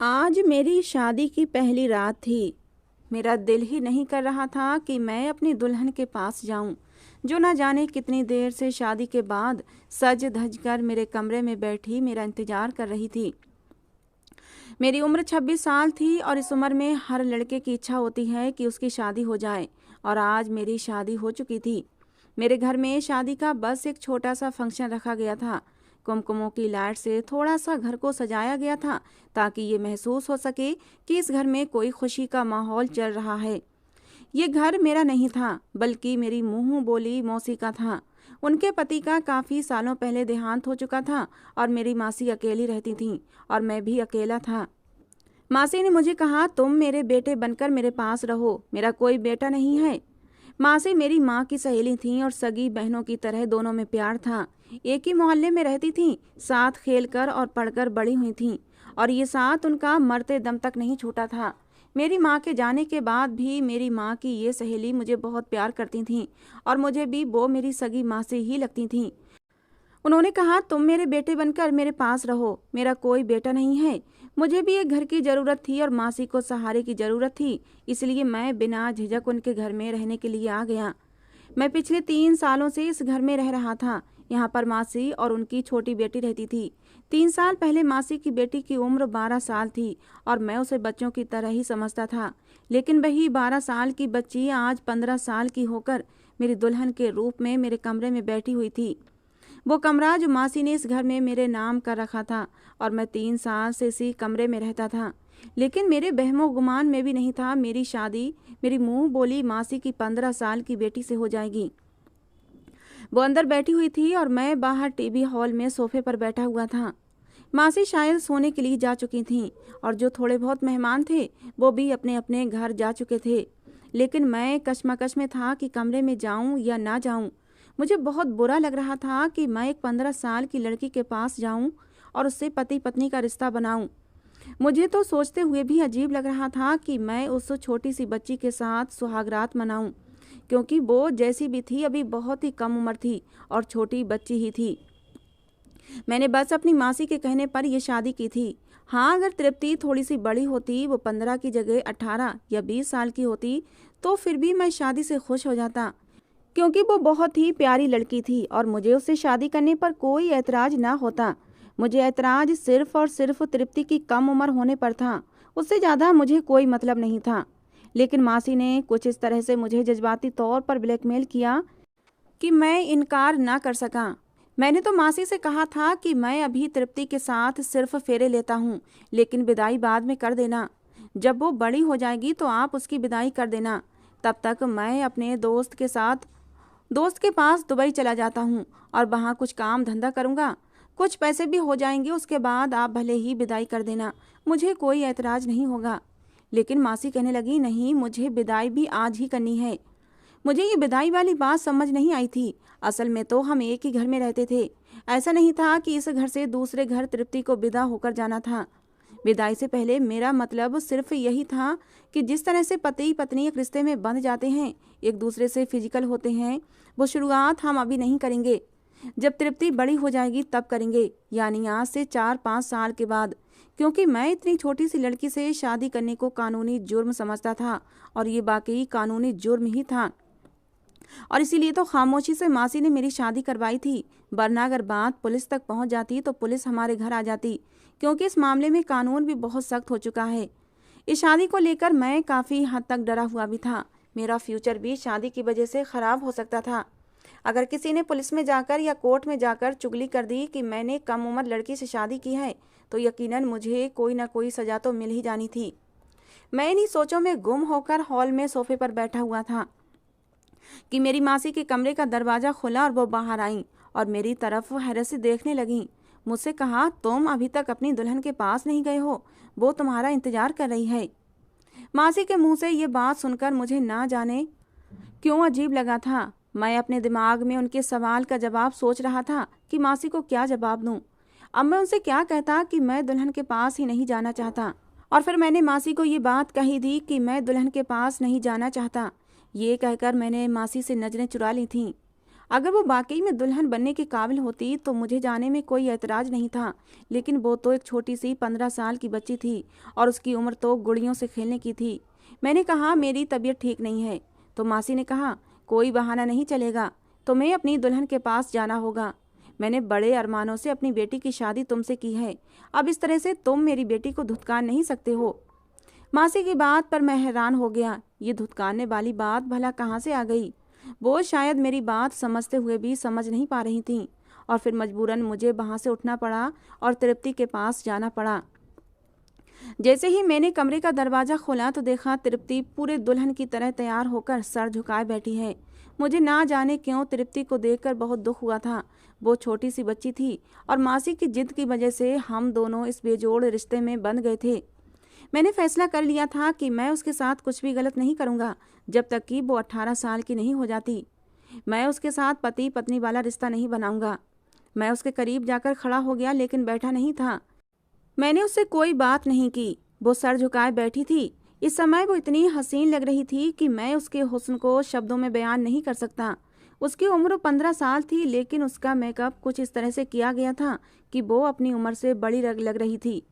आज मेरी शादी की पहली रात थी। मेरा दिल ही नहीं कर रहा था कि मैं अपनी दुल्हन के पास जाऊं, जो ना जाने कितनी देर से शादी के बाद सज धज कर मेरे कमरे में बैठी मेरा इंतजार कर रही थी। मेरी उम्र 26 साल थी और इस उम्र में हर लड़के की इच्छा होती है कि उसकी शादी हो जाए, और आज मेरी शादी हो चुकी थी। मेरे घर में शादी का बस एक छोटा सा फंक्शन रखा गया था। कुमकुमों की लाइट से थोड़ा सा घर को सजाया गया था, ताकि ये महसूस हो सके कि इस घर में कोई खुशी का माहौल चल रहा है। ये घर मेरा नहीं था, बल्कि मेरी मुंह बोली मौसी का था। उनके पति का काफ़ी सालों पहले देहांत हो चुका था और मेरी मासी अकेली रहती थी, और मैं भी अकेला था। मासी ने मुझे कहा, तुम मेरे बेटे बनकर मेरे पास रहो, मेरा कोई बेटा नहीं है। मासी मेरी माँ की सहेली थीं और सगी बहनों की तरह दोनों में प्यार था। एक ही मोहल्ले में रहती थीं, साथ खेलकर और पढ़कर बड़ी हुई थीं, और ये साथ उनका मरते दम तक नहीं छूटा था। मेरी माँ के जाने के बाद भी मेरी माँ की ये सहेली मुझे बहुत प्यार करती थीं, और मुझे भी वो मेरी सगी माँ से ही लगती थीं। उन्होंने कहा, तुम मेरे बेटे बनकर मेरे पास रहो, मेरा कोई बेटा नहीं है। मुझे भी एक घर की ज़रूरत थी और मासी को सहारे की ज़रूरत थी, इसलिए मैं बिना झिझक उनके घर में रहने के लिए आ गया। मैं पिछले 3 सालों से इस घर में रह रहा था। यहाँ पर मासी और उनकी छोटी बेटी रहती थी। 3 साल पहले मासी की बेटी की उम्र 12 साल थी और मैं उसे बच्चों की तरह ही समझता था, लेकिन वही 12 साल की बच्ची आज 15 साल की होकर मेरी दुल्हन के रूप में मेरे कमरे में बैठी हुई थी। वो कमरा जो मासी ने इस घर में मेरे नाम कर रखा था, और मैं 3 साल से इसी कमरे में रहता था। लेकिन मेरे बहमो गुमान में भी नहीं था मेरी शादी मेरी मुंह बोली मासी की 15 साल की बेटी से हो जाएगी। वो अंदर बैठी हुई थी और मैं बाहर टीवी हॉल में सोफे पर बैठा हुआ था। मासी शायद सोने के लिए जा चुकी थीं, और जो थोड़े बहुत मेहमान थे वो भी अपने अपने घर जा चुके थे। लेकिन मैं कश्मकश में था कि कमरे में जाऊं या ना जाऊं। मुझे बहुत बुरा लग रहा था कि मैं एक 15 साल की लड़की के पास जाऊं और उससे पति पत्नी का रिश्ता बनाऊं। मुझे तो सोचते हुए भी अजीब लग रहा था कि मैं उस छोटी सी बच्ची के साथ सुहागरात मनाऊं, क्योंकि वो जैसी भी थी अभी बहुत ही कम उम्र थी और छोटी बच्ची ही थी। मैंने बस अपनी मासी के कहने पर यह शादी की थी। हाँ, अगर तृप्ति थोड़ी सी बड़ी होती, वो 15 की जगह 18 या 20 साल की होती, तो फिर भी मैं शादी से खुश हो जाता, क्योंकि वो बहुत ही प्यारी लड़की थी और मुझे उससे शादी करने पर कोई ऐतराज ना होता। मुझे ऐतराज सिर्फ और सिर्फ तृप्ति की कम उम्र होने पर था, उससे ज़्यादा मुझे कोई मतलब नहीं था। लेकिन मासी ने कुछ इस तरह से मुझे जज्बाती तौर पर ब्लैकमेल किया कि मैं इनकार ना कर सका। मैंने तो मासी से कहा था कि मैं अभी तृप्ति के साथ सिर्फ फेरे लेता हूँ, लेकिन विदाई बाद में कर देना। जब वो बड़ी हो जाएगी तो आप उसकी विदाई कर देना। तब तक मैं अपने दोस्त के पास दुबई चला जाता हूँ और वहाँ कुछ काम धंधा करूँगा। कुछ पैसे भी हो जाएंगे, उसके बाद आप भले ही विदाई कर देना, मुझे कोई ऐतराज़ नहीं होगा। लेकिन मासी कहने लगी, नहीं, मुझे विदाई भी आज ही करनी है। मुझे ये विदाई वाली बात समझ नहीं आई थी। असल में तो हम एक ही घर में रहते थे। ऐसा नहीं था कि इस घर से दूसरे घर तृप्ति को विदा होकर जाना था। विदाई से पहले मेरा मतलब सिर्फ यही था कि जिस तरह से पति पत्नी एक रिश्ते में बंध जाते हैं, एक दूसरे से फिजिकल होते हैं, वो शुरुआत हम अभी नहीं करेंगे। जब तृप्ति बड़ी हो जाएगी तब करेंगे, यानी आज से 4-5 साल के बाद, क्योंकि मैं इतनी छोटी सी लड़की से शादी करने को कानूनी जुर्म समझता था, और ये वाकई कानूनी जुर्म ही था। और इसीलिए तो खामोशी से मासी ने मेरी शादी करवाई थी, वरना अगर बात पुलिस तक पहुंच जाती तो पुलिस हमारे घर आ जाती, क्योंकि इस मामले में कानून भी बहुत सख्त हो चुका है। इस शादी को लेकर मैं काफ़ी हद तक डरा हुआ भी था। मेरा फ्यूचर भी शादी की वजह से ख़राब हो सकता था। अगर किसी ने पुलिस में जाकर या कोर्ट में जाकर चुगली कर दी कि मैंने कम उम्र लड़की से शादी की है, तो यकीनन मुझे कोई ना कोई सज़ा तो मिल ही जानी थी। मैं इन्हीं सोचों में गुम होकर हॉल में सोफे पर बैठा हुआ था कि मेरी मासी के कमरे का दरवाज़ा खुला और वो बाहर आईं और मेरी तरफ हैरत से देखने लगीं। मुझसे कहा, तुम अभी तक अपनी दुल्हन के पास नहीं गए हो, वो तुम्हारा इंतजार कर रही है। मासी के मुंह से ये बात सुनकर मुझे ना जाने क्यों अजीब लगा था। मैं अपने दिमाग में उनके सवाल का जवाब सोच रहा था कि मासी को क्या जवाब दूं। अब मैं उनसे क्या कहता कि मैं दुल्हन के पास ही नहीं जाना चाहता, और फिर मैंने मासी को ये बात कही दी कि मैं दुल्हन के पास नहीं जाना चाहता। ये कहकर मैंने मासी से नज़रें चुरा ली थीं। अगर वो वाकई में दुल्हन बनने के काबिल होती तो मुझे जाने में कोई ऐतराज़ नहीं था, लेकिन वो तो एक छोटी सी 15 साल की बच्ची थी और उसकी उम्र तो गुड़ियों से खेलने की थी। मैंने कहा मेरी तबीयत ठीक नहीं है, तो मासी ने कहा कोई बहाना नहीं चलेगा, तुम्हें अपनी दुल्हन के पास जाना होगा। मैंने बड़े अरमानों से अपनी बेटी की शादी तुमसे की है, अब इस तरह से तुम मेरी बेटी को धुतकार नहीं सकते हो। मासी की बात पर मैं हैरान हो गया, ये धुतकारने वाली बात भला कहाँ से आ गई। वो शायद मेरी बात समझते हुए भी समझ नहीं पा रही थीं, और फिर मजबूरन मुझे वहाँ से उठना पड़ा और तृप्ति के पास जाना पड़ा। जैसे ही मैंने कमरे का दरवाज़ा खोला तो देखा तृप्ति पूरे दुल्हन की तरह तैयार होकर सर झुकाए बैठी है। मुझे ना जाने क्यों तृप्ति को देखकर बहुत दुख हुआ था। वो छोटी सी बच्ची थी और मासी की जिद की वजह से हम दोनों इस बेजोड़ रिश्ते में बंध गए थे। मैंने फैसला कर लिया था कि मैं उसके साथ कुछ भी गलत नहीं करूँगा जब तक कि वो 18 साल की नहीं हो जाती। मैं उसके साथ पति पत्नी वाला रिश्ता नहीं बनाऊंगा। मैं उसके करीब जाकर खड़ा हो गया, लेकिन बैठा नहीं था। मैंने उससे कोई बात नहीं की। वो सर झुकाए बैठी थी। इस समय वो इतनी हसीन लग रही थी कि मैं उसके हुस्न को शब्दों में बयान नहीं कर सकता। उसकी उम्र 15 साल थी, लेकिन उसका मेकअप कुछ इस तरह से किया गया था कि वो अपनी उम्र से बड़ी लग रही थी।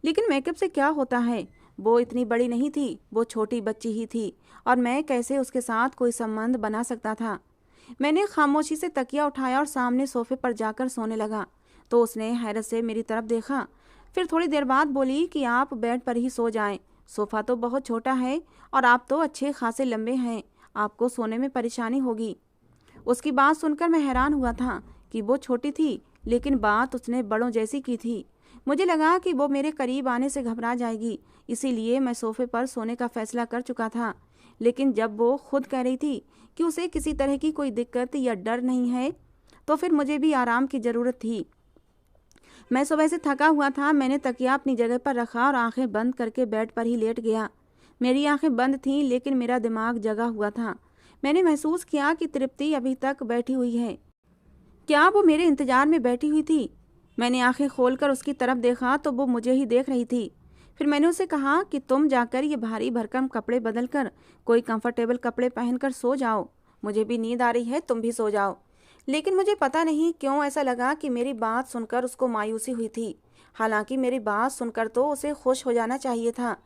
लेकिन मेकअप से क्या होता है, वो इतनी बड़ी नहीं थी, वो छोटी बच्ची ही थी, और मैं कैसे उसके साथ कोई संबंध बना सकता था। मैंने खामोशी से तकिया उठाया और सामने सोफे पर जाकर सोने लगा। तो उसने हैरत से मेरी तरफ देखा। फिर थोड़ी देर बाद बोली कि आप बेड पर ही सो जाएं, सोफ़ा तो बहुत छोटा है और आप तो अच्छे खासे लंबे हैं, आपको सोने में परेशानी होगी। उसकी बात सुनकर मैं हैरान हुआ था कि वो छोटी थी, लेकिन बात उसने बड़ों जैसी की थी। मुझे लगा कि वो मेरे करीब आने से घबरा जाएगी, इसीलिए मैं सोफे पर सोने का फैसला कर चुका था। लेकिन जब वो खुद कह रही थी कि उसे किसी तरह की कोई दिक्कत या डर नहीं है, तो फिर मुझे भी आराम की ज़रूरत थी। मैं सुबह से थका हुआ था। मैंने तकिया अपनी जगह पर रखा और आंखें बंद करके बेड पर ही लेट गया। मेरी आंखें बंद थीं, लेकिन मेरा दिमाग जगा हुआ था। मैंने महसूस किया कि तृप्ति अभी तक बैठी हुई है। क्या वो मेरे इंतजार में बैठी हुई थी? मैंने आंखें खोलकर उसकी तरफ देखा तो वो मुझे ही देख रही थी। फिर मैंने उसे कहा कि तुम जाकर ये भारी भरकम कपड़े बदल कर कोई कंफर्टेबल कपड़े पहनकर सो जाओ। मुझे भी नींद आ रही है, तुम भी सो जाओ। लेकिन मुझे पता नहीं क्यों ऐसा लगा कि मेरी बात सुनकर उसको मायूसी हुई थी। हालांकि मेरी बात सुनकर तो उसे खुश हो जाना चाहिए था।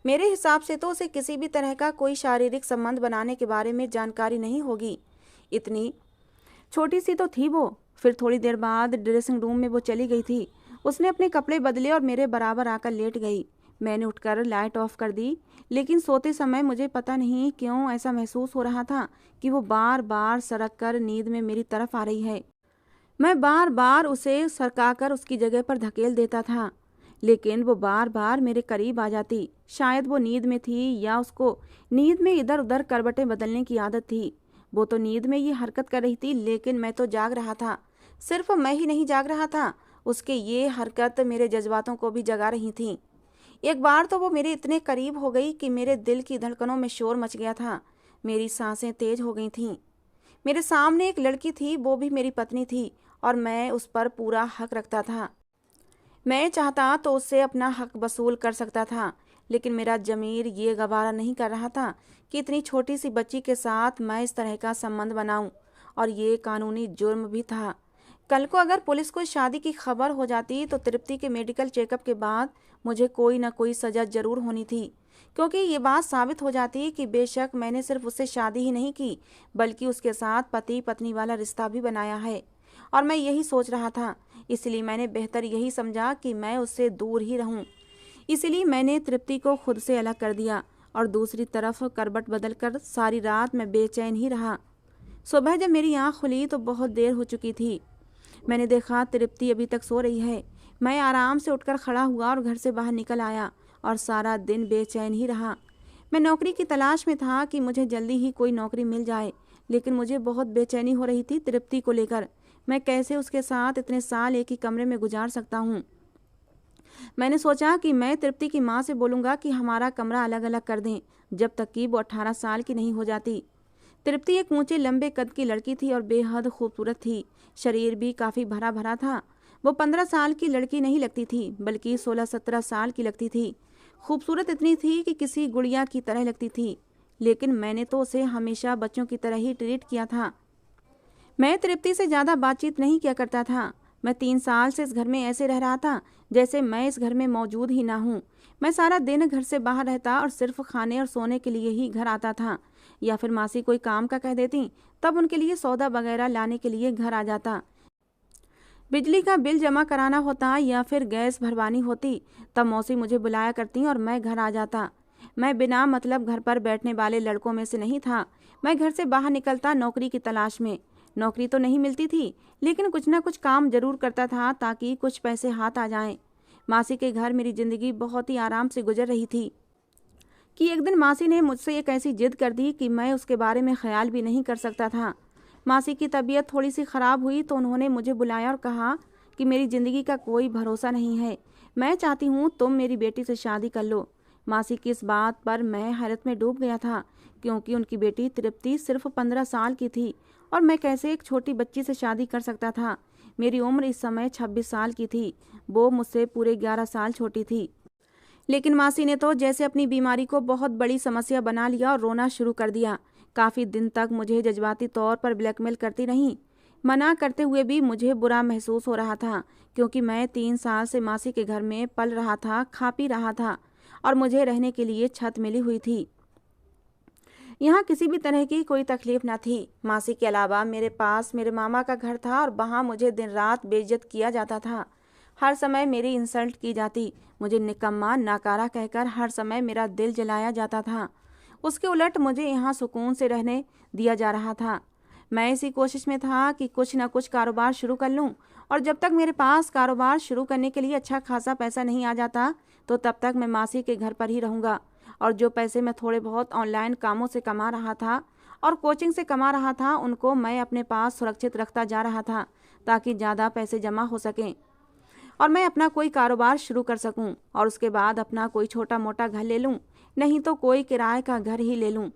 मेरे हिसाब से तो उसे किसी भी तरह का कोई शारीरिक संबंध बनाने के बारे में जानकारी नहीं होगी। इतनी छोटी सी तो थी वो। फिर थोड़ी देर बाद ड्रेसिंग रूम में वो चली गई थी। उसने अपने कपड़े बदले और मेरे बराबर आकर लेट गई। मैंने उठकर लाइट ऑफ कर दी, लेकिन सोते समय मुझे पता नहीं क्यों ऐसा महसूस हो रहा था कि वो बार बार सरक कर नींद में मेरी तरफ आ रही है। मैं बार बार उसे सरकाकर उसकी जगह पर धकेल देता था, लेकिन वो बार बार मेरे करीब आ जाती। शायद वो नींद में थी या उसको नींद में इधर उधर करवटें बदलने की आदत थी। वो तो नींद में ये हरकत कर रही थी, लेकिन मैं तो जाग रहा था। सिर्फ मैं ही नहीं जाग रहा था, उसके ये हरकत मेरे जज्बातों को भी जगा रही थी। एक बार तो वो मेरे इतने करीब हो गई कि मेरे दिल की धड़कनों में शोर मच गया था। मेरी सांसें तेज हो गई थीं। मेरे सामने एक लड़की थी, वो भी मेरी पत्नी थी, और मैं उस पर पूरा हक रखता था। मैं चाहता तो उससे अपना हक वसूल कर सकता था, लेकिन मेरा ज़मीर ये गवारा नहीं कर रहा था कि इतनी छोटी सी बच्ची के साथ मैं इस तरह का संबंध बनाऊं, और ये कानूनी जुर्म भी था। कल को अगर पुलिस को शादी की खबर हो जाती तो तृप्ति के मेडिकल चेकअप के बाद मुझे कोई ना कोई सज़ा ज़रूर होनी थी, क्योंकि ये बात साबित हो जाती कि बेशक मैंने सिर्फ उससे शादी ही नहीं की, बल्कि उसके साथ पति पत्नी वाला रिश्ता भी बनाया है। और मैं यही सोच रहा था, इसलिए मैंने बेहतर यही समझा कि मैं उससे दूर ही रहूं। इसलिए मैंने तृप्ति को खुद से अलग कर दिया और दूसरी तरफ करवट बदलकर सारी रात मैं बेचैन ही रहा। सुबह जब मेरी आँख खुली तो बहुत देर हो चुकी थी। मैंने देखा तृप्ति अभी तक सो रही है। मैं आराम से उठकर खड़ा हुआ और घर से बाहर निकल आया, और सारा दिन बेचैन ही रहा। मैं नौकरी की तलाश में था कि मुझे जल्दी ही कोई नौकरी मिल जाए, लेकिन मुझे बहुत बेचैनी हो रही थी तृप्ति को लेकर। मैं कैसे उसके साथ इतने साल एक ही कमरे में गुजार सकता हूँ। मैंने सोचा कि मैं तृप्ति की माँ से बोलूँगा कि हमारा कमरा अलग अलग कर दें, जब तक कि वो 18 साल की नहीं हो जाती। तृप्ति एक ऊंचे लंबे कद की लड़की थी और बेहद खूबसूरत थी। शरीर भी काफ़ी भरा भरा था। वो 15 साल की लड़की नहीं लगती थी, बल्कि 16-17 साल की लगती थी। खूबसूरत इतनी थी कि किसी गुड़िया की तरह लगती थी, लेकिन मैंने तो उसे हमेशा बच्चों की तरह ही ट्रीट किया था। मैं तृप्ति से ज़्यादा बातचीत नहीं किया करता था। मैं 3 साल से इस घर में ऐसे रह रहा था जैसे मैं इस घर में मौजूद ही ना हूँ। मैं सारा दिन घर से बाहर रहता और सिर्फ खाने और सोने के लिए ही घर आता था, या फिर मासी कोई काम का कह देती तब उनके लिए सौदा वगैरह लाने के लिए घर आ जाता। बिजली का बिल जमा कराना होता या फिर गैस भरवानी होती तब मौसी मुझे बुलाया करती और मैं घर आ जाता। मैं बिना मतलब घर पर बैठने वाले लड़कों में से नहीं था। मैं घर से बाहर निकलता नौकरी की तलाश में। नौकरी तो नहीं मिलती थी, लेकिन कुछ ना कुछ काम जरूर करता था ताकि कुछ पैसे हाथ आ जाएं। मासी के घर मेरी जिंदगी बहुत ही आराम से गुजर रही थी कि एक दिन मासी ने मुझसे एक ऐसी जिद कर दी कि मैं उसके बारे में ख्याल भी नहीं कर सकता था। मासी की तबीयत थोड़ी सी ख़राब हुई तो उन्होंने मुझे बुलाया और कहा कि मेरी ज़िंदगी का कोई भरोसा नहीं है, मैं चाहती हूँ तुम मेरी बेटी से शादी कर लो। मासी की इस बात पर मैं हैरत में डूब गया था, क्योंकि उनकी बेटी तृप्ति सिर्फ 15 साल की थी और मैं कैसे एक छोटी बच्ची से शादी कर सकता था। मेरी उम्र इस समय 26 साल की थी, वो मुझसे पूरे 11 साल छोटी थी। लेकिन मासी ने तो जैसे अपनी बीमारी को बहुत बड़ी समस्या बना लिया और रोना शुरू कर दिया। काफ़ी दिन तक मुझे जज्बाती तौर पर ब्लैकमेल करती रहीं। मना करते हुए भी मुझे बुरा महसूस हो रहा था, क्योंकि मैं 3 साल से मासी के घर में पल रहा था, खा पी रहा था और मुझे रहने के लिए छत मिली हुई थी। यहाँ किसी भी तरह की कोई तकलीफ न थी। मासी के अलावा मेरे पास मेरे मामा का घर था और वहाँ मुझे दिन रात बेइज्जत किया जाता था। हर समय मेरी इंसल्ट की जाती, मुझे निकम्मा नाकारा कहकर हर समय मेरा दिल जलाया जाता था। उसके उलट मुझे यहाँ सुकून से रहने दिया जा रहा था। मैं इसी कोशिश में था कि कुछ न कुछ कारोबार शुरू कर लूँ, और जब तक मेरे पास कारोबार शुरू करने के लिए अच्छा खासा पैसा नहीं आ जाता तो तब तक मैं मासी के घर पर ही रहूँगा। और जो पैसे मैं थोड़े बहुत ऑनलाइन कामों से कमा रहा था और कोचिंग से कमा रहा था, उनको मैं अपने पास सुरक्षित रखता जा रहा था ताकि ज़्यादा पैसे जमा हो सकें और मैं अपना कोई कारोबार शुरू कर सकूं, और उसके बाद अपना कोई छोटा मोटा घर ले लूं, नहीं तो कोई किराए का घर ही ले लूं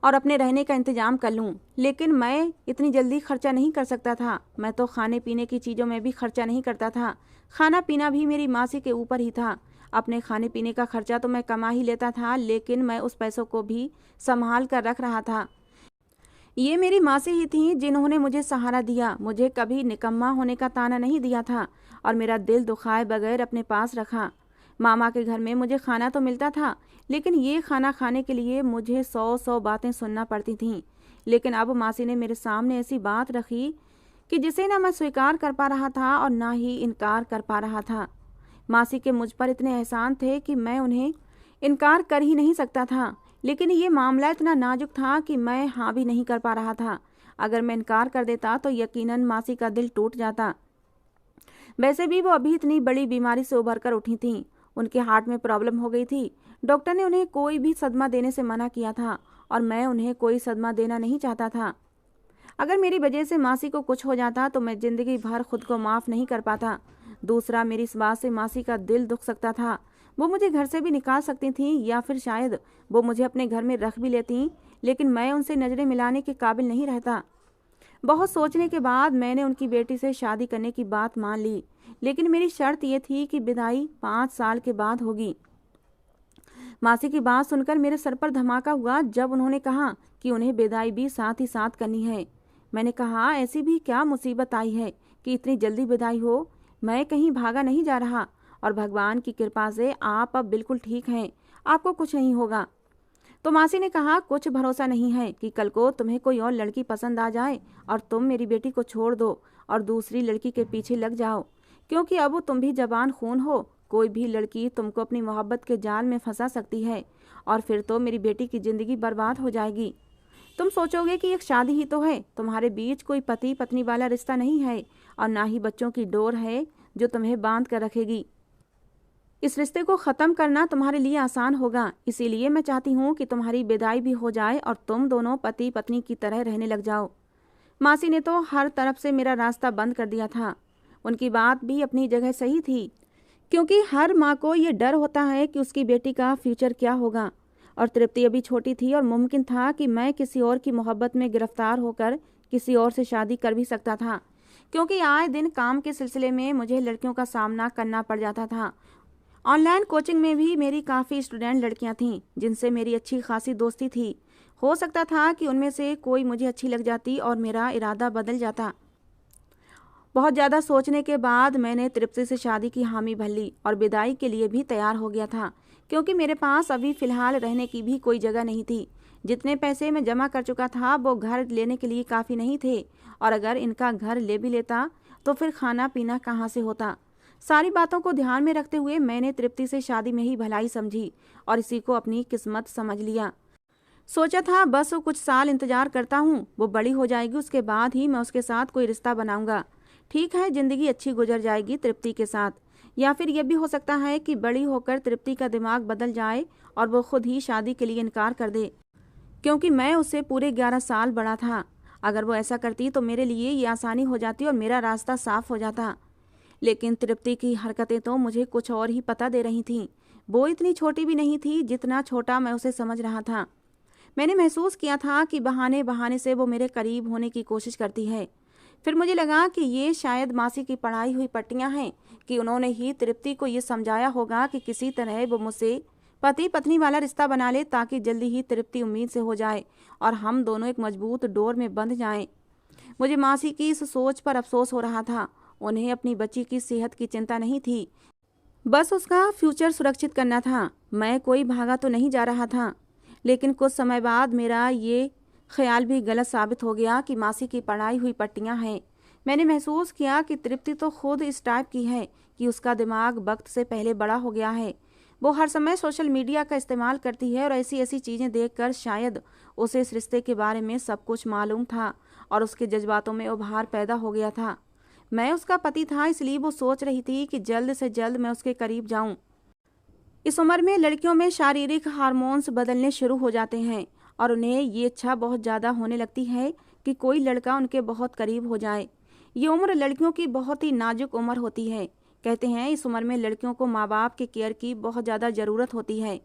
और अपने रहने का इंतजाम कर लूं। लेकिन मैं इतनी जल्दी खर्चा नहीं कर सकता था। मैं तो खाने पीने की चीज़ों में भी खर्चा नहीं करता था। खाना पीना भी मेरी मासी के ऊपर ही था। अपने खाने पीने का खर्चा तो मैं कमा ही लेता था, लेकिन मैं उस पैसों को भी संभाल कर रख रहा था। ये मेरी मासी ही थीं जिन्होंने मुझे सहारा दिया, मुझे कभी निकम्मा होने का ताना नहीं दिया था और मेरा दिल दुखाए बगैर अपने पास रखा। मामा के घर में मुझे खाना तो मिलता था, लेकिन ये खाना खाने के लिए मुझे 100 बातें सुनना पड़ती थीं। लेकिन अब मासी ने मेरे सामने ऐसी बात रखी कि जिसे ना मैं स्वीकार कर पा रहा था और ना ही इनकार कर पा रहा था। मासी के मुझ पर इतने एहसान थे कि मैं उन्हें इनकार कर ही नहीं सकता था, लेकिन ये मामला इतना नाजुक था कि मैं हाँ भी नहीं कर पा रहा था। अगर मैं इनकार कर देता तो यकीनन मासी का दिल टूट जाता। वैसे भी वो अभी इतनी बड़ी बीमारी से उभर कर उठी थीं। उनके हार्ट में प्रॉब्लम हो गई थी। डॉक्टर ने उन्हें कोई भी सदमा देने से मना किया था और मैं उन्हें कोई सदमा देना नहीं चाहता था। अगर मेरी वजह से मासी को कुछ हो जाता तो मैं जिंदगी भर खुद को माफ़ नहीं कर पाता। दूसरा, मेरी इस बात से मासी का दिल दुख सकता था। वो मुझे घर से भी निकाल सकती थीं या फिर शायद वो मुझे अपने घर में रख भी लेतीं, लेकिन मैं उनसे नज़रें मिलाने के काबिल नहीं रहता। बहुत सोचने के बाद मैंने उनकी बेटी से शादी करने की बात मान ली, लेकिन मेरी शर्त ये थी कि विदाई 5 साल के बाद होगी। मासी की बात सुनकर मेरे सर पर धमाका हुआ जब उन्होंने कहा कि उन्हें विदाई भी साथ ही साथ करनी है। मैंने कहा, ऐसी भी क्या मुसीबत आई है कि इतनी जल्दी विदाई हो? मैं कहीं भागा नहीं जा रहा और भगवान की कृपा से आप अब बिल्कुल ठीक हैं, आपको कुछ नहीं होगा। तो मासी ने कहा, कुछ भरोसा नहीं है कि कल को तुम्हें कोई और लड़की पसंद आ जाए और तुम मेरी बेटी को छोड़ दो और दूसरी लड़की के पीछे लग जाओ, क्योंकि अब तुम भी जवान खून हो। कोई भी लड़की तुमको अपनी मोहब्बत के जाल में फंसा सकती है और फिर तो मेरी बेटी की ज़िंदगी बर्बाद हो जाएगी। तुम सोचोगे कि एक शादी ही तो है, तुम्हारे बीच कोई पति पत्नी वाला रिश्ता नहीं है और ना ही बच्चों की डोर है जो तुम्हें बांध कर रखेगी। इस रिश्ते को ख़त्म करना तुम्हारे लिए आसान होगा, इसीलिए मैं चाहती हूँ कि तुम्हारी विदाई भी हो जाए और तुम दोनों पति पत्नी की तरह रहने लग जाओ। मासी ने तो हर तरफ से मेरा रास्ता बंद कर दिया था। उनकी बात भी अपनी जगह सही थी, क्योंकि हर माँ को ये डर होता है कि उसकी बेटी का फ्यूचर क्या होगा। और तृप्ति अभी छोटी थी और मुमकिन था कि मैं किसी और की मोहब्बत में गिरफ्तार होकर किसी और से शादी कर भी सकता था, क्योंकि आए दिन काम के सिलसिले में मुझे लड़कियों का सामना करना पड़ जाता था। ऑनलाइन कोचिंग में भी मेरी काफ़ी स्टूडेंट लड़कियां थीं जिनसे मेरी अच्छी खासी दोस्ती थी। हो सकता था कि उनमें से कोई मुझे अच्छी लग जाती और मेरा इरादा बदल जाता। बहुत ज़्यादा सोचने के बाद मैंने तृप्ति से शादी की हामी भर ली और विदाई के लिए भी तैयार हो गया था, क्योंकि मेरे पास अभी फ़िलहाल रहने की भी कोई जगह नहीं थी। जितने पैसे मैं जमा कर चुका था वो घर लेने के लिए काफ़ी नहीं थे, और अगर इनका घर ले भी लेता तो फिर खाना पीना कहाँ से होता। सारी बातों को ध्यान में रखते हुए मैंने तृप्ति से शादी में ही भलाई समझी और इसी को अपनी किस्मत समझ लिया। सोचा था बस कुछ साल इंतजार करता हूँ, वो बड़ी हो जाएगी, उसके बाद ही मैं उसके साथ कोई रिश्ता बनाऊंगा। ठीक है, जिंदगी अच्छी गुजर जाएगी तृप्ति के साथ। या फिर यह भी हो सकता है कि बड़ी होकर तृप्ति का दिमाग बदल जाए और वो खुद ही शादी के लिए इनकार कर दे, क्योंकि मैं उससे पूरे 11 साल बड़ा था। अगर वो ऐसा करती तो मेरे लिए ये आसानी हो जाती और मेरा रास्ता साफ हो जाता। लेकिन तृप्ति की हरकतें तो मुझे कुछ और ही पता दे रही थीं। वो इतनी छोटी भी नहीं थी जितना छोटा मैं उसे समझ रहा था। मैंने महसूस किया था कि बहाने बहाने से वो मेरे करीब होने की कोशिश करती है। फिर मुझे लगा कि ये शायद मासी की पढ़ाई हुई पट्टियां हैं, कि उन्होंने ही तृप्ति को ये समझाया होगा कि किसी तरह वो मुझसे पति पत्नी वाला रिश्ता बना ले, ताकि जल्दी ही तृप्ति उम्मीद से हो जाए और हम दोनों एक मजबूत डोर में बंध जाएं। मुझे मासी की इस सोच पर अफसोस हो रहा था। उन्हें अपनी बच्ची की सेहत की चिंता नहीं थी, बस उसका फ्यूचर सुरक्षित करना था। मैं कोई भागा तो नहीं जा रहा था। लेकिन कुछ समय बाद मेरा ये ख्याल भी गलत साबित हो गया कि मासी की पढ़ाई हुई पट्टियां हैं। मैंने महसूस किया कि तृप्ति तो खुद इस टाइप की है कि उसका दिमाग वक्त से पहले बड़ा हो गया है। वो हर समय सोशल मीडिया का इस्तेमाल करती है और ऐसी ऐसी चीज़ें देखकर शायद उसे इस रिश्ते के बारे में सब कुछ मालूम था और उसके जज्बातों में उभार पैदा हो गया था। मैं उसका पति था, इसलिए वो सोच रही थी कि जल्द से जल्द मैं उसके करीब जाऊं। इस उम्र में लड़कियों में शारीरिक हार्मोन्स बदलने शुरू हो जाते हैं और उन्हें ये इच्छा बहुत ज़्यादा होने लगती है कि कोई लड़का उनके बहुत करीब हो जाए। ये उम्र लड़कियों की बहुत ही नाजुक उम्र होती है। कहते हैं इस उम्र में लड़कियों को माँ बाप के केयर की बहुत ज़्यादा ज़रूरत होती है।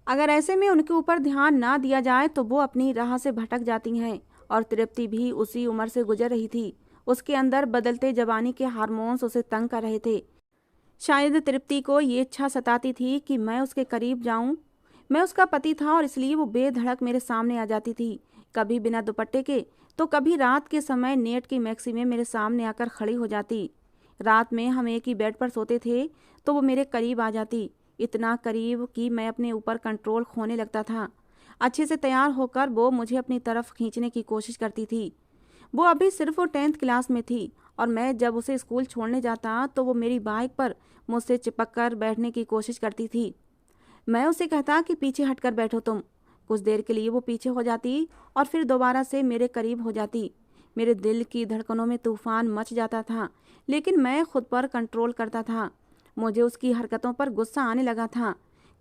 अगर ऐसे में उनके ऊपर ध्यान ना दिया जाए तो वो अपनी राह से भटक जाती हैं। और तृप्ति भी उसी उम्र से गुजर रही थी। उसके अंदर बदलते जवानी के हार्मोन्स उसे तंग कर रहे थे। शायद तृप्ति को ये इच्छा सताती थी कि मैं उसके करीब जाऊं। मैं उसका पति था और इसलिए वो बेधड़क मेरे सामने आ जाती थी, कभी बिना दुपट्टे के तो कभी रात के समय नेट की मैक्सी में मेरे सामने आकर खड़ी हो जाती। रात में हम एक ही बेड पर सोते थे तो वो मेरे करीब आ जाती, इतना करीब कि मैं अपने ऊपर कंट्रोल खोने लगता था। अच्छे से तैयार होकर वो मुझे अपनी तरफ खींचने की कोशिश करती थी। वो अभी सिर्फ 10th क्लास में थी और मैं जब उसे स्कूल छोड़ने जाता तो वो मेरी बाइक पर मुझसे चिपक कर बैठने की कोशिश करती थी। मैं उसे कहता कि पीछे हटकर बैठो तुम। कुछ देर के लिए वो पीछे हो जाती और फिर दोबारा से मेरे करीब हो जाती। मेरे दिल की धड़कनों में तूफान मच जाता था, लेकिन मैं खुद पर कंट्रोल करता था। मुझे उसकी हरकतों पर गुस्सा आने लगा था।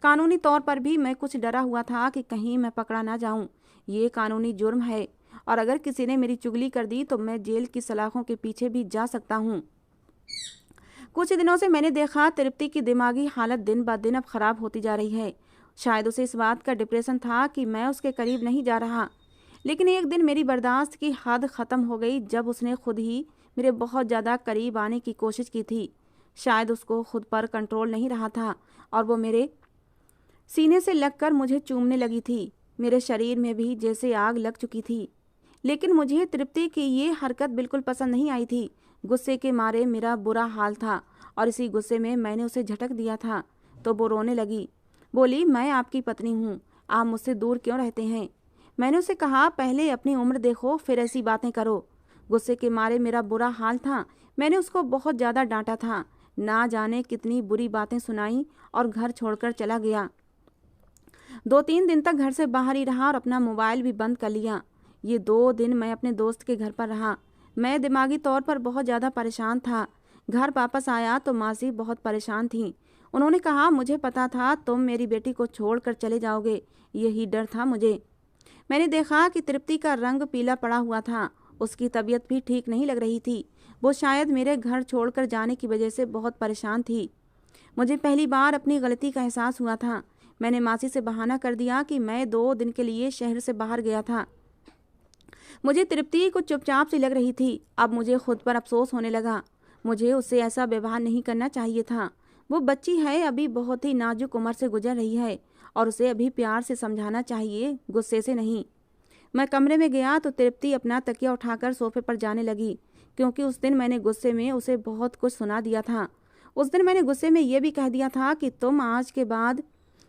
कानूनी तौर पर भी मैं कुछ डरा हुआ था कि कहीं मैं पकड़ा ना जाऊं। ये कानूनी जुर्म है और अगर किसी ने मेरी चुगली कर दी तो मैं जेल की सलाखों के पीछे भी जा सकता हूँ। कुछ दिनों से मैंने देखा तृप्ति की दिमागी हालत दिन ब दिन अब खराब होती जा रही है। शायद उसे इस बात का डिप्रेशन था कि मैं उसके करीब नहीं जा रहा। लेकिन एक दिन मेरी बर्दाश्त की हद ख़त्म हो गई जब उसने खुद ही मेरे बहुत ज़्यादा करीब आने की कोशिश की थी। शायद उसको खुद पर कंट्रोल नहीं रहा था और वो मेरे सीने से लगकर मुझे चूमने लगी थी। मेरे शरीर में भी जैसे आग लग चुकी थी। लेकिन मुझे तृप्ति की ये हरकत बिल्कुल पसंद नहीं आई थी। गुस्से के मारे मेरा बुरा हाल था और इसी गुस्से में मैंने उसे झटक दिया था तो वो रोने लगी। बोली, मैं आपकी पत्नी हूँ, आप मुझसे दूर क्यों रहते हैं? मैंने उसे कहा, पहले अपनी उम्र देखो फिर ऐसी बातें करो। गुस्से के मारे मेरा बुरा हाल था। मैंने उसको बहुत ज़्यादा डांटा था, ना जाने कितनी बुरी बातें सुनाई और घर छोड़कर चला गया। 2-3 दिन तक घर से बाहर ही रहा और अपना मोबाइल भी बंद कर लिया। ये 2 दिन मैं अपने दोस्त के घर पर रहा। मैं दिमागी तौर पर बहुत ज़्यादा परेशान था। घर वापस आया तो मासी बहुत परेशान थी। उन्होंने कहा, मुझे पता था तुम मेरी बेटी को छोड़कर चले जाओगे, यही डर था मुझे। मैंने देखा कि तृप्ति का रंग पीला पड़ा हुआ था। उसकी तबीयत भी ठीक नहीं लग रही थी। वो शायद मेरे घर छोड़कर जाने की वजह से बहुत परेशान थी। मुझे पहली बार अपनी गलती का एहसास हुआ था। मैंने मासी से बहाना कर दिया कि मैं 2 दिन के लिए शहर से बाहर गया था। मुझे तृप्ति कुछ चुपचाप सी लग रही थी। अब मुझे खुद पर अफसोस होने लगा। मुझे उससे ऐसा व्यवहार नहीं करना चाहिए था। वो बच्ची है, अभी बहुत ही नाजुक उम्र से गुजर रही है और उसे अभी प्यार से समझाना चाहिए, गुस्से से नहीं। मैं कमरे में गया तो तृप्ति अपना तकिया उठाकर सोफे पर जाने लगी, क्योंकि उस दिन मैंने गुस्से में उसे बहुत कुछ सुना दिया था। उस दिन मैंने गुस्से में ये भी कह दिया था कि तुम आज के बाद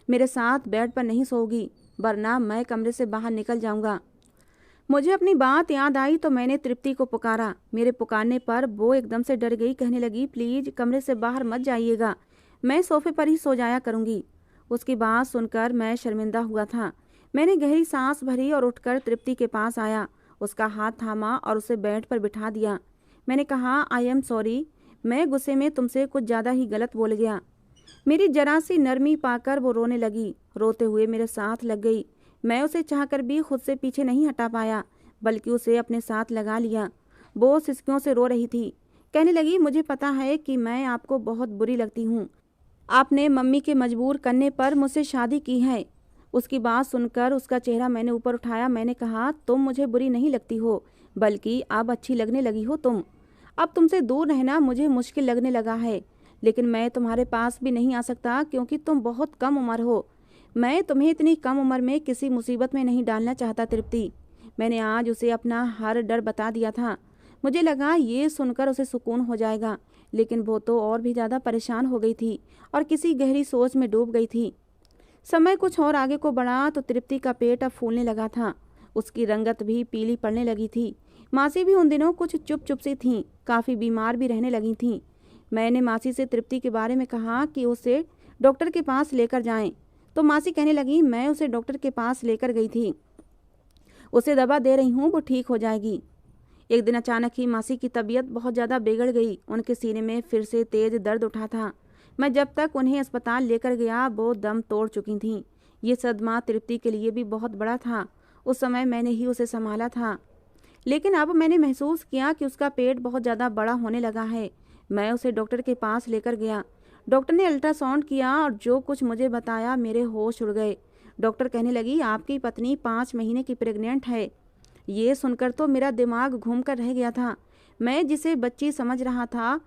मेरे साथ बेड पर नहीं सोओगी, वरना मैं कमरे से बाहर निकल जाऊंगा। मुझे अपनी बात याद आई तो मैंने तृप्ति को पुकारा। मेरे पुकारने पर वो एकदम से डर गई, कहने लगी, प्लीज कमरे से बाहर मत जाइएगा, मैं सोफे पर ही सो जाया करूंगी। उसकी बात सुनकर मैं शर्मिंदा हुआ था। मैंने गहरी सांस भरी और उठकर तृप्ति के पास आया, उसका हाथ थामा और उसे बेड पर बिठा दिया। मैंने कहा, आई एम सॉरी, मैं गुस्से में तुमसे कुछ ज़्यादा ही गलत बोल गया। मेरी जरा सी नरमी पाकर वो रोने लगी, रोते हुए मेरे साथ लग गई। मैं उसे चाहकर भी खुद से पीछे नहीं हटा पाया, बल्कि उसे अपने साथ लगा लिया। वो सिसकियों से रो रही थी, कहने लगी, मुझे पता है कि मैं आपको बहुत बुरी लगती हूँ, आपने मम्मी के मजबूर करने पर मुझसे शादी की है। उसकी बात सुनकर उसका चेहरा मैंने ऊपर उठाया। मैंने कहा, तुम मुझे बुरी नहीं लगती हो, बल्कि अब अच्छी लगने लगी हो तुम। अब तुमसे दूर रहना मुझे मुश्किल लगने लगा है, लेकिन मैं तुम्हारे पास भी नहीं आ सकता क्योंकि तुम बहुत कम उम्र हो। मैं तुम्हें इतनी कम उम्र में किसी मुसीबत में नहीं डालना चाहता तृप्ति। मैंने आज उसे अपना हर डर बता दिया था। मुझे लगा ये सुनकर उसे सुकून हो जाएगा, लेकिन वो तो और भी ज़्यादा परेशान हो गई थी और किसी गहरी सोच में डूब गई थी। समय कुछ और आगे को बढ़ा तो तृप्ति का पेट अब फूलने लगा था, उसकी रंगत भी पीली पड़ने लगी थी। मासी भी उन दिनों कुछ चुप चुप सी थीं, काफ़ी बीमार भी रहने लगी थीं। मैंने मासी से तृप्ति के बारे में कहा कि उसे डॉक्टर के पास लेकर जाएं, तो मासी कहने लगी, मैं उसे डॉक्टर के पास लेकर गई थी, उसे दवा दे रही हूँ, वो ठीक हो जाएगी। एक दिन अचानक ही मासी की तबीयत बहुत ज़्यादा बिगड़ गई। उनके सीने में फिर से तेज दर्द उठा था। मैं जब तक उन्हें अस्पताल लेकर गया वो दम तोड़ चुकी थीं। ये सदमा तृप्ति के लिए भी बहुत बड़ा था। उस समय मैंने ही उसे संभाला था, लेकिन अब मैंने महसूस किया कि उसका पेट बहुत ज़्यादा बड़ा होने लगा है। मैं उसे डॉक्टर के पास लेकर गया। डॉक्टर ने अल्ट्रासाउंड किया और जो कुछ मुझे बताया मेरे होश उड़ गए। डॉक्टर कहने लगी, आपकी पत्नी 5 महीने की प्रेग्नेंट है। ये सुनकर तो मेरा दिमाग घूम कर रह गया था। मैं जिसे बच्ची समझ रहा था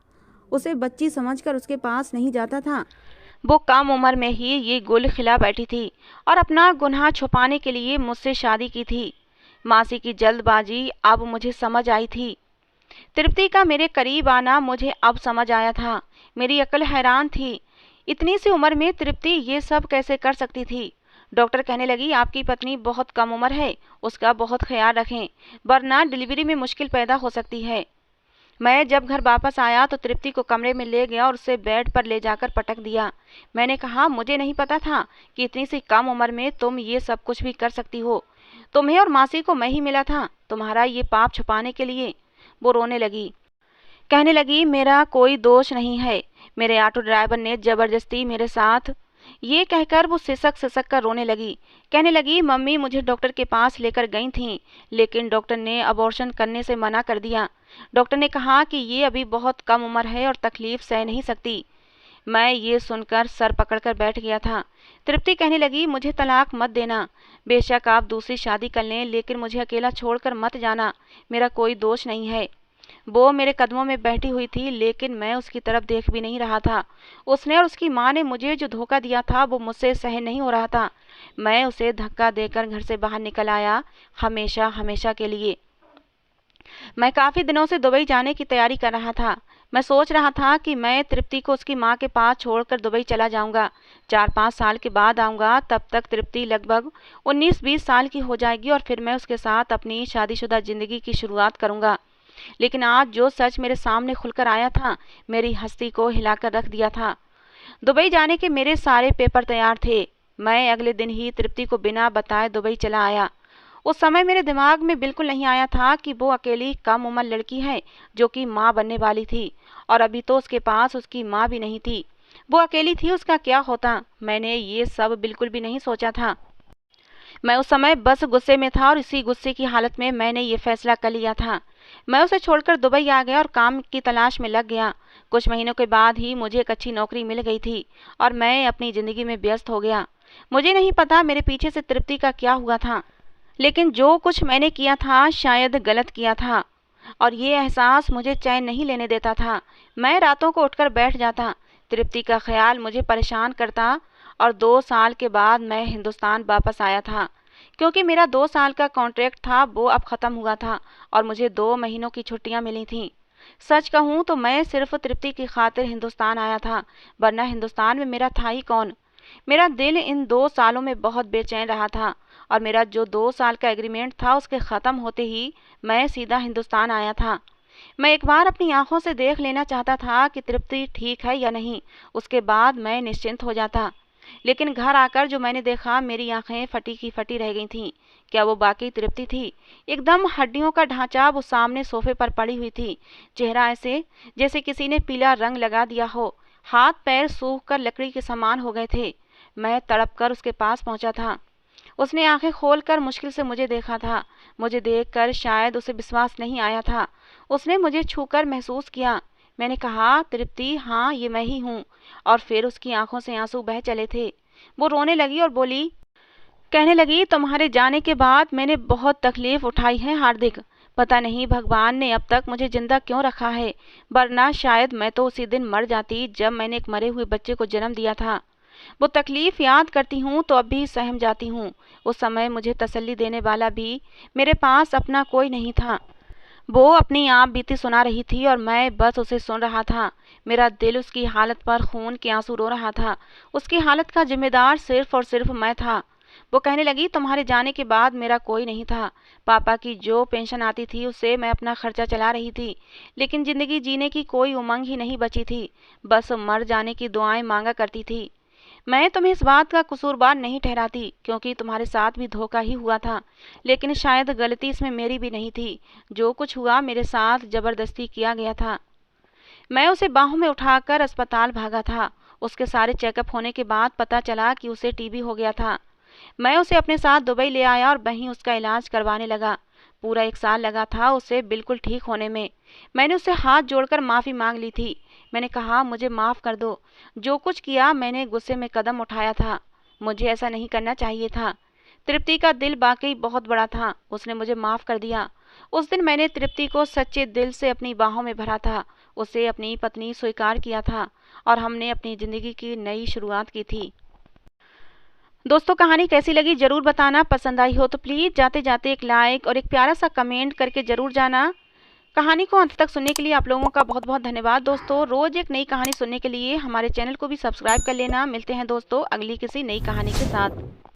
उसे बच्ची समझकर उसके पास नहीं जाता था। वो कम उम्र में ही ये गुल खिला बैठी थी और अपना गुनाह छुपाने के लिए मुझसे शादी की थी। मासी की जल्दबाजी अब मुझे समझ आई थी। तृप्ति का मेरे करीब आना मुझे अब समझ आया था। मेरी अक्ल हैरान थी, इतनी सी उम्र में तृप्ति ये सब कैसे कर सकती थी। डॉक्टर कहने लगी, आपकी पत्नी बहुत कम उम्र है, उसका बहुत ख्याल रखें, वरना डिलीवरी में मुश्किल पैदा हो सकती है। मैं जब घर वापस आया तो तृप्ति को कमरे में ले गया और उसे बेड पर ले जाकर पटक दिया। मैंने कहा, मुझे नहीं पता था कि इतनी सी कम उम्र में तुम ये सब कुछ भी कर सकती हो। तुम्हें और मासी को मैं ही मिला था तुम्हारा ये पाप छुपाने के लिए। वो रोने लगी, कहने लगी, मेरा कोई दोष नहीं है, मेरे ऑटो ड्राइवर ने जबरदस्ती मेरे साथ। ये कहकर वो सिसक सिसक कर रोने लगी, कहने लगी, मम्मी मुझे डॉक्टर के पास लेकर गई थीं, लेकिन डॉक्टर ने अबॉर्शन करने से मना कर दिया। डॉक्टर ने कहा कि ये अभी बहुत कम उम्र है और तकलीफ सह नहीं सकती। मैं ये सुनकर सर पकड़कर बैठ गया था। तृप्ति कहने लगी, मुझे तलाक मत देना, बेशक आप दूसरी शादी कर लें, लेकिन मुझे अकेला छोड़कर मत जाना, मेरा कोई दोष नहीं है। वो मेरे कदमों में बैठी हुई थी, लेकिन मैं उसकी तरफ देख भी नहीं रहा था। उसने और उसकी माँ ने मुझे जो धोखा दिया था वो मुझसे सहन नहीं हो रहा था। मैं उसे धक्का देकर घर से बाहर निकल आया, हमेशा हमेशा के लिए। मैं काफ़ी दिनों से दुबई जाने की तैयारी कर रहा था। मैं सोच रहा था कि मैं तृप्ति को उसकी माँ के पास छोड़कर दुबई चला जाऊंगा। 4-5 साल के बाद आऊँगा, तब तक तृप्ति लगभग 19-20 साल की हो जाएगी और फिर मैं उसके साथ अपनी शादीशुदा ज़िंदगी की शुरुआत करूँगा। लेकिन आज जो सच मेरे सामने खुलकर आया था, मेरी हस्ती को हिलाकर रख दिया था। दुबई जाने के मेरे सारे पेपर तैयार थे। मैं अगले दिन ही तृप्ति को बिना बताए दुबई चला आया। उस समय मेरे दिमाग में बिल्कुल नहीं आया था कि वो अकेली कम उम्र लड़की है जो कि माँ बनने वाली थी, और अभी तो उसके पास उसकी माँ भी नहीं थी। वो अकेली थी, उसका क्या होता, मैंने ये सब बिल्कुल भी नहीं सोचा था। मैं उस समय बस गुस्से में था और इसी गुस्से की हालत में मैंने ये फैसला कर लिया था। मैं उसे छोड़कर दुबई आ गया और काम की तलाश में लग गया। कुछ महीनों के बाद ही मुझे एक अच्छी नौकरी मिल गई थी और मैं अपनी ज़िंदगी में व्यस्त हो गया। मुझे नहीं पता मेरे पीछे से तृप्ति का क्या हुआ था, लेकिन जो कुछ मैंने किया था शायद गलत किया था, और ये एहसास मुझे चैन नहीं लेने देता था। मैं रातों को उठकर बैठ जाता, तृप्ति का ख्याल मुझे परेशान करता, और 2 साल के बाद मैं हिंदुस्तान वापस आया था। क्योंकि मेरा 2 साल का कॉन्ट्रैक्ट था वो अब ख़त्म हुआ था और मुझे 2 महीनों की छुट्टियां मिली थीं। सच कहूँ तो मैं सिर्फ तृप्ति की खातिर हिंदुस्तान आया था, वरना हिंदुस्तान में मेरा था ही कौन। मेरा दिल इन 2 सालों में बहुत बेचैन रहा था और मेरा जो 2 साल का एग्रीमेंट था उसके ख़त्म होते ही मैं सीधा हिंदुस्तान आया था। मैं एक बार अपनी आंखों से देख लेना चाहता था कि तृप्ति ठीक है या नहीं, उसके बाद मैं निश्चिंत हो जाता। लेकिन घर आकर जो मैंने देखा, मेरी आंखें फटी की फटी रह गई थीं। क्या वो बाकी तृप्ति थी? एकदम हड्डियों का ढांचा वो सामने सोफे पर पड़ी हुई थी। चेहरा ऐसे जैसे किसी ने पीला रंग लगा दिया हो। हाथ पैर सूख कर लकड़ी के समान हो गए थे। मैं तड़प कर उसके पास पहुंचा था। उसने आंखें खोलकर मुश्किल से मुझे देखा था। मुझे देखकर शायद उसे विश्वास नहीं आया था। उसने मुझे छूकर महसूस किया। मैंने कहा, तृप्ति, हाँ ये मैं ही हूँ। और फिर उसकी आंखों से आंसू बह चले थे। वो रोने लगी और बोली, कहने लगी, तुम्हारे जाने के बाद मैंने बहुत तकलीफ उठाई है हार्दिक। पता नहीं भगवान ने अब तक मुझे जिंदा क्यों रखा है, वरना शायद मैं तो उसी दिन मर जाती जब मैंने एक मरे हुए बच्चे को जन्म दिया था। वो तकलीफ याद करती हूँ तो अब भी सहम जाती हूँ। उस समय मुझे तसल्ली देने वाला भी मेरे पास अपना कोई नहीं था। वो अपनी आप बीती सुना रही थी और मैं बस उसे सुन रहा था। मेरा दिल उसकी हालत पर खून के आंसू रो रहा था। उसकी हालत का जिम्मेदार सिर्फ और सिर्फ मैं था। वो कहने लगी, तुम्हारे जाने के बाद मेरा कोई नहीं था। पापा की जो पेंशन आती थी उससे मैं अपना खर्चा चला रही थी, लेकिन जिंदगी जीने की कोई उमंग ही नहीं बची थी। बस मर जाने की दुआएं मांगा करती थी। मैं तुम्हें इस बात का कसूरवार नहीं ठहराती, क्योंकि तुम्हारे साथ भी धोखा ही हुआ था, लेकिन शायद गलती इसमें मेरी भी नहीं थी। जो कुछ हुआ मेरे साथ जबरदस्ती किया गया था। मैं उसे बाहों में उठाकर अस्पताल भागा था। उसके सारे चेकअप होने के बाद पता चला कि उसे टीबी हो गया था। मैं उसे अपने साथ दुबई ले आया और वहीं उसका इलाज करवाने लगा। पूरा 1 साल लगा था उसे बिल्कुल ठीक होने में। मैंने उससे हाथ जोड़कर माफ़ी मांग ली थी। मैंने कहा, मुझे माफ़ कर दो। जो कुछ किया मैंने गुस्से में कदम उठाया था। मुझे ऐसा नहीं करना चाहिए था। तृप्ति का दिल वाकई बहुत बड़ा था। उसने मुझे माफ़ कर दिया। उस दिन मैंने तृप्ति को सच्चे दिल से अपनी बाहों में भरा था। उसे अपनी पत्नी स्वीकार किया था और हमने अपनी ज़िंदगी की नई शुरुआत की थी। दोस्तों, कहानी कैसी लगी ज़रूर बताना। पसंद आई हो तो प्लीज़ जाते जाते एक लाइक और एक प्यारा सा कमेंट करके ज़रूर जाना। कहानी को अंत तक सुनने के लिए आप लोगों का बहुत बहुत धन्यवाद। दोस्तों, रोज़ एक नई कहानी सुनने के लिए हमारे चैनल को भी सब्सक्राइब कर लेना। मिलते हैं दोस्तों अगली किसी नई कहानी के साथ।